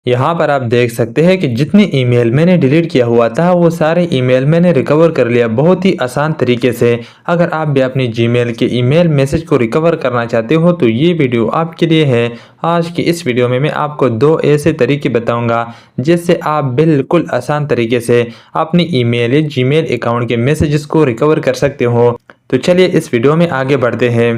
यहाँ पर आप देख सकते हैं कि जितने ईमेल मैंने डिलीट किया हुआ था वो सारे ईमेल मैंने रिकवर कर लिया बहुत ही आसान तरीके से। अगर आप भी अपनी जीमेल के ईमेल मैसेज को रिकवर करना चाहते हो तो ये वीडियो आपके लिए है। आज की इस वीडियो में मैं आपको 2 ऐसे तरीके बताऊंगा जिससे आप बिल्कुल आसान तरीके से अपनी ईमेल या जीमेल अकाउंट के मैसेजेस को रिकवर कर सकते हो। तो चलिए इस वीडियो में आगे बढ़ते हैं।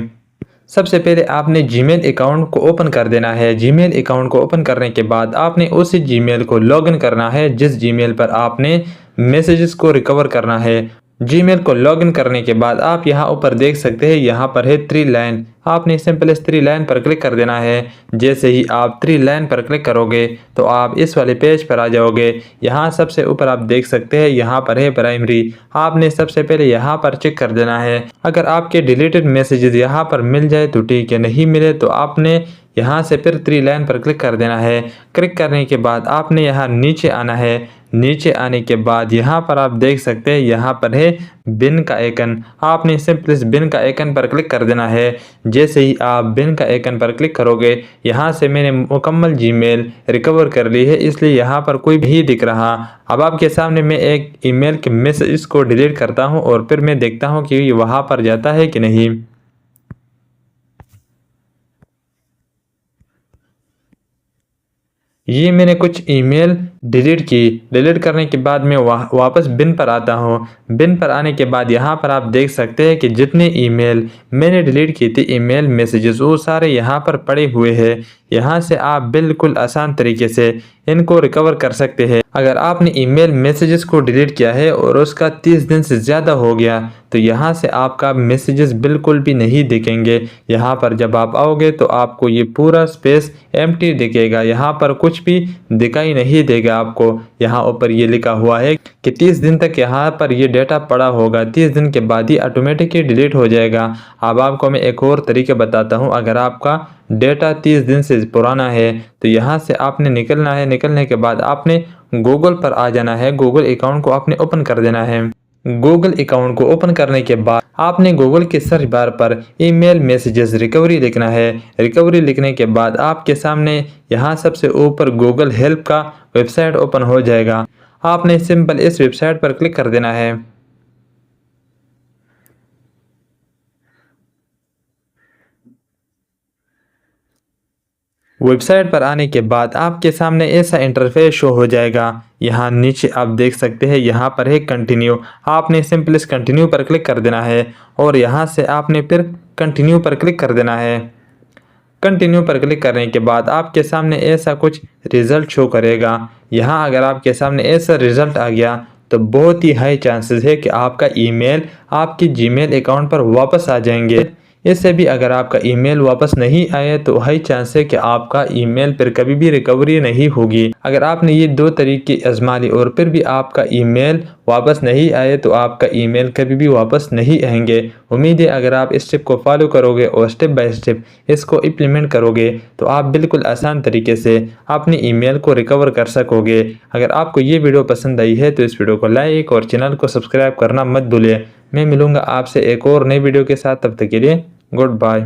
सबसे पहले आपने जीमेल अकाउंट को ओपन कर देना है। जीमेल अकाउंट को ओपन करने के बाद आपने उसी जीमेल को लॉगिन करना है जिस जीमेल पर आपने मैसेजेस को रिकवर करना है। जीमेल को लॉगिन करने के बाद आप यहाँ ऊपर देख सकते हैं, यहाँ पर है 3 लाइन। आपने सिंपल इस 3 लाइन पर क्लिक कर देना है। जैसे ही आप 3 लाइन पर क्लिक करोगे तो आप इस वाले पेज पर आ जाओगे। यहाँ सबसे ऊपर आप देख सकते हैं, यहाँ पर है प्राइमरी। आपने सबसे पहले यहाँ पर चेक कर देना है। अगर आपके डिलीटेड मैसेजेस यहाँ पर मिल जाए तो ठीक है, नहीं मिले तो आपने यहाँ से फिर 3 लाइन पर क्लिक कर देना है। क्लिक करने के बाद आपने यहाँ नीचे आना है। नीचे आने के बाद यहाँ पर आप देख सकते हैं, यहाँ पर है बिन का आइकन। आपने सिंपल इस बिन का आइकन पर क्लिक कर देना है। जैसे ही आप बिन का आइकन पर क्लिक करोगे, यहाँ से मैंने मुकम्मल जीमेल रिकवर कर ली है, इसलिए यहाँ पर कोई भी दिख रहा। अब आपके सामने मैं एक ईमेल के मैसेज को डिलीट करता हूँ और फिर मैं देखता हूँ कि वहाँ पर जाता है कि नहीं। ये मैंने कुछ ईमेल डिलीट की। डिलीट करने के बाद मैं वापस बिन पर आता हूँ। बिन पर आने के बाद यहाँ पर आप देख सकते हैं कि जितने ईमेल मैंने डिलीट की थी ईमेल मैसेजेस वो सारे यहाँ पर पड़े हुए हैं। यहाँ से आप बिल्कुल आसान तरीके से इनको रिकवर कर सकते हैं। अगर आपने ईमेल मैसेजेस को डिलीट किया है और उसका 30 दिन से ज़्यादा हो गया तो यहाँ से आपका मैसेजेस बिल्कुल भी नहीं दिखेंगे। यहाँ पर जब आप आओगे तो आपको ये पूरा स्पेस एम्प्टी दिखेगा, यहाँ पर कुछ भी दिखाई नहीं देगा आपको। यहाँ ऊपर ये लिखा हुआ है कि 30 दिन तक यहाँ पर ये डेटा पड़ा होगा, 30 दिन के बाद ही ऑटोमेटिकली डिलीट हो जाएगा। अब आपको मैं एक और तरीका बताता हूँ। अगर आपका डेटा 30 दिन से पुराना है तो यहाँ से आपने निकलना है। निकलने के बाद आपने गूगल पर आ जाना है। गूगल अकाउंट को आपने ओपन कर देना है। गूगल अकाउंट को ओपन करने के बाद आपने गूगल के सर्च बार पर ईमेल मैसेजेस रिकवरी लिखना है। रिकवरी लिखने के बाद आपके सामने यहाँ सबसे ऊपर गूगल हेल्प का वेबसाइट ओपन हो जाएगा। आपने सिंपल इस वेबसाइट पर क्लिक कर देना है। वेबसाइट पर आने के बाद आपके सामने ऐसा इंटरफेस शो हो जाएगा। यहाँ नीचे आप देख सकते हैं, यहाँ पर है कंटिन्यू। आपने सिंपल इस कंटिन्यू पर क्लिक कर देना है और यहाँ से आपने फिर कंटिन्यू पर क्लिक कर देना है। कंटिन्यू पर क्लिक करने के बाद आपके सामने ऐसा कुछ रिजल्ट शो करेगा। यहाँ अगर आपके सामने ऐसा रिजल्ट आ गया तो बहुत ही हाई चांसेस है कि आपका ईमेल आपकी जीमेल अकाउंट पर वापस आ जाएंगे। इससे भी अगर आपका ईमेल वापस नहीं आए तो हाई चांस है कि आपका ईमेल पर कभी भी रिकवरी नहीं होगी। अगर आपने ये 2 तरीके आजमा ली और फिर भी आपका ईमेल वापस नहीं आए तो आपका ईमेल कभी भी वापस नहीं आएंगे। उम्मीद है अगर आप इस स्टेप को फॉलो करोगे और स्टेप बाय स्टेप इसको इम्प्लीमेंट करोगे तो आप बिल्कुल आसान तरीके से अपनी ईमेल को रिकवर कर सकोगे। अगर आपको ये वीडियो पसंद आई है तो इस वीडियो को लाइक और चैनल को सब्सक्राइब करना मत भूलिए। मैं मिलूंगा आपसे एक और नई वीडियो के साथ, तब तक के लिए गुड बाय।